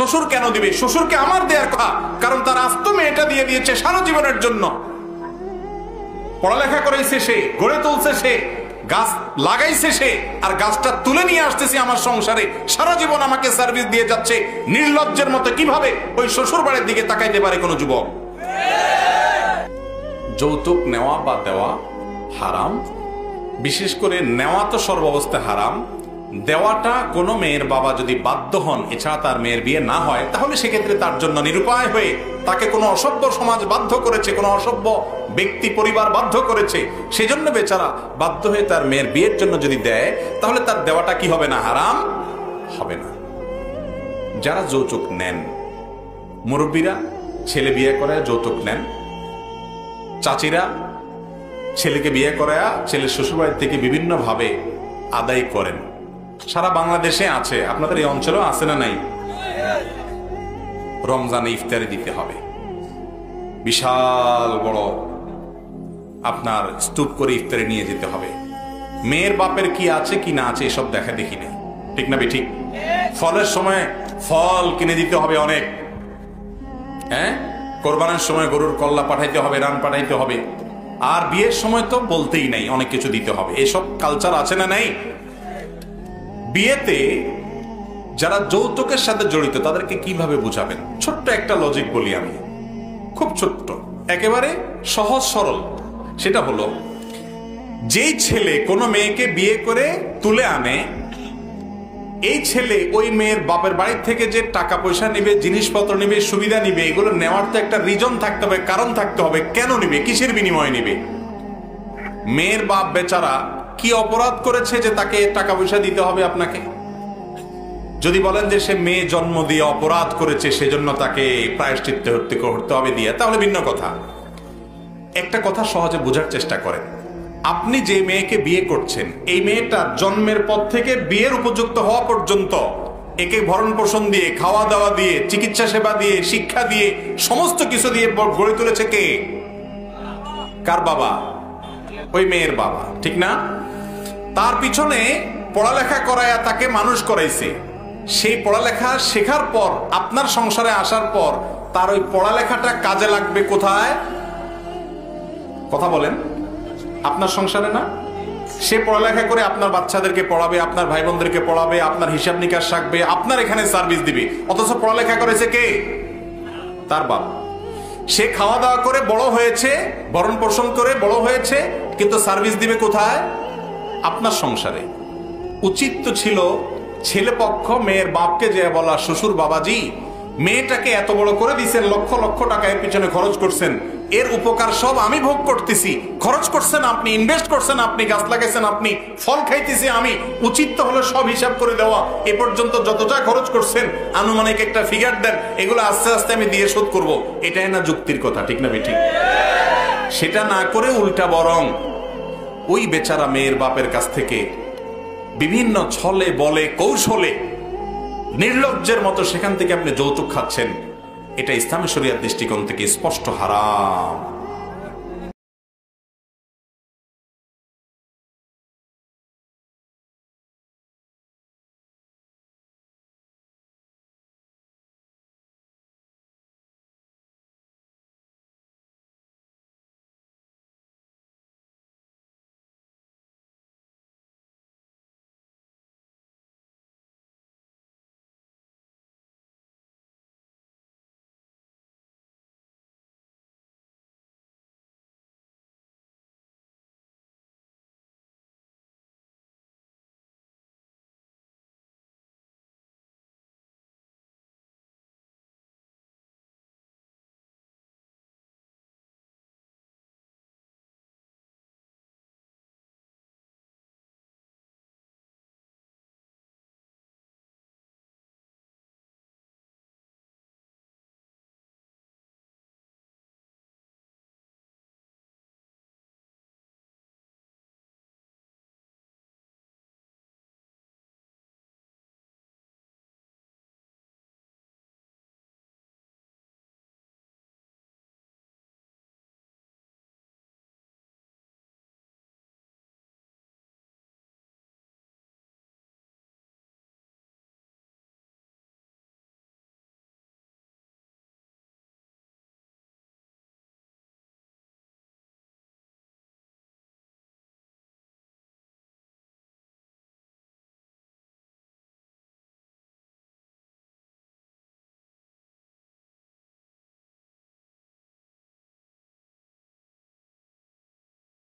শ্বশুর কেন দিবে? শ্বশুরকে আমার দেয়ার কথা, কারণ তার আস্ত মেয়েটা দিয়ে দিয়েছে সারা জীবনের জন্য। পড়ালেখা করাইছে সে, গড়ে তুলছে সে, গাছ লাগাইছে সে, আর গাছটা তুলে নিয়ে আসতেছে আমার সংসারে, সারা জীবন আমাকে সার্ভিস দিয়ে যাচ্ছে। নির্লজ্জের মতো কিভাবে ওই শ্বশুর বাড়ির দিকে তাকাইতে পারে কোনো যুবক? যৌতুক নেওয়া বা দেওয়া হারাম। বিশেষ করে নেওয়া তো সর্বাবস্থায় হারাম। দেওয়াটা কোনো মেয়ের বাবা যদি বাধ্য হন, এছাড়া তার মেয়ের বিয়ে না হয়, তাহলে সেক্ষেত্রে তার জন্য নিরুপায় হয়ে তাকে কোনো অসভ্য সমাজ বাধ্য করেছে, কোনো অসভ্য ব্যক্তি পরিবার বাধ্য করেছে, সেজন্য বেচারা বাধ্য হয়ে তার মেয়ের বিয়ের জন্য যদি দেয়, তাহলে তার দেওয়াটা কি হবে না? হারাম হবে না। যারা যৌতুক নেন, মুরব্বীরা ছেলে বিয়ে করে যৌতুক নেন, চাচিরা ছেলেকে বিয়ে করায়া ছেলের শ্বশুরবাড়ি থেকে বিভিন্ন ভাবে আদায় করেন। সারা বাংলাদেশে আছে, আপনাদের এই অঞ্চলেও আছে না নাই? রমজানে ইফতারি দিতে হবে, বিশাল বড় আপনার স্তূপ করে ইফতারি নিয়ে যেতে হবে। মেয়ের বাপের কি আছে কি না আছে এসব দেখা দেখি নেই, ঠিক না ঠিক? ফলের সময় ফল কিনে দিতে হবে অনেক, হ্যাঁ, কোরবানের সময় গরুর কল্লা পাঠাইতে হবে, রান পাঠাইতে হবে, আর বিয়ের সময় তো বলতেই নাই, অনেক কিছু দিতে হবে। এসব কালচার আছে না নাই? বিয়েতে যারা যৌতুকের সাথে জড়িত তাদেরকে কিভাবে বুঝাবেন? ছোট্ট একটা লজিক বলি আমি, খুব ছোট্ট, একেবারে সহজ সরল। সেটা হলো, যেই ছেলে কোনো মেয়েকে বিয়ে করে তুলে আনে, এই ছেলে ওই মেয়ের বাপের বাড়ি থেকে যে টাকা পয়সা নিবে, জিনিসপত্র নিবে, সুবিধা নিবে, এগুলো নেওয়ার তো একটা রিজন থাকতে হবে, কারণ থাকতে হবে। কেন নিবে? কিসের বিনিময়ে নিবে? মেয়ের বাপ বেচারা কি অপরাধ করেছে যে তাকে টাকা পয়সা দিতে হবে আপনাকে? যদি বলেন যে সে মেয়ে জন্ম দিয়ে অপরাধ করেছে, সেজন্য তাকে প্রায়শ্চিত্ত করতে হবে দিয়ে, তাহলে ভিন্ন কথা। একটা কথা সহজে বোঝার চেষ্টা করেন। আপনি যে মেয়েকে বিয়ে করছেন, এই মেয়েটা জন্মের পর থেকে বিয়ের উপযুক্ত হওয়া পর্যন্ত একে ভরণ পোষণ দিয়ে, খাওয়া দাওয়া দিয়ে, চিকিৎসা সেবা দিয়ে, শিক্ষা দিয়ে, সমস্ত কিছু দিয়ে গড়ে তুলেছে কে? কার বাবা? ওই মেয়ের বাবা, ঠিক না? তার পিছনে পড়ালেখা করায়া তাকে মানুষ করাইছে। সেই পড়ালেখা শেখার পর, আপনার সংসারে আসার পর, তার ওই পড়ালেখাটা কাজে লাগবে কোথায়? কথা বলেন, আপনার সংসারে না? সে পড়ালেখা করে আপনার বাচ্চাদেরকে পড়াবে, আপনার ভাই বোনদেরকে পড়াবে, আপনার হিসাব নিকাশ রাখবে, আপনার এখানে সার্ভিস দিবে। অথচ পড়ালেখা করেছে কে? তার বাপ। সে খাওয়া দাওয়া করে বড় হয়েছে, ভরণ পোষণ করে বড় হয়েছে, কিন্তু সার্ভিস দিবে কোথায়? আপনার সংসারে। উচিত তো ছিল ছেলে পক্ষ মেয়ের বাপকে যে বলা, শ্বশুর বাবাজি, মেয়েটাকে এত বড় করে দিয়েছেন, লক্ষ লক্ষ টাকা এর পিছনে খরচ করছেন, এর উপকার সব আমি ভোগ করতেছি। খরচ করছেন আপনি, ইনভেস্ট করছেন আপনি, গাছ লাগাইছেন আপনি, ফল খাইতেছি আমি। উচিত তো হলো সব হিসাব করে দেওয়া। এ পর্যন্ত যতটা খরচ করছেন আনুমানিক একটা ফিগার দেন, এগুলো আস্তে আস্তে আমি দিয়ে শোধ করব। এটাই না যুক্তির কথা, ঠিক না ঠিক? সেটা না করে উল্টা বরং ওই বেচারা মেয়ের বাপের কাছ থেকে বিভিন্ন ছলে বলে কৌশলে নির্লজ্জের মতো সেখান থেকে আপনি যৌতুক খাচ্ছেন। এটা ইসলামী শরিয়ার দৃষ্টিকোণ থেকে স্পষ্ট হারাম।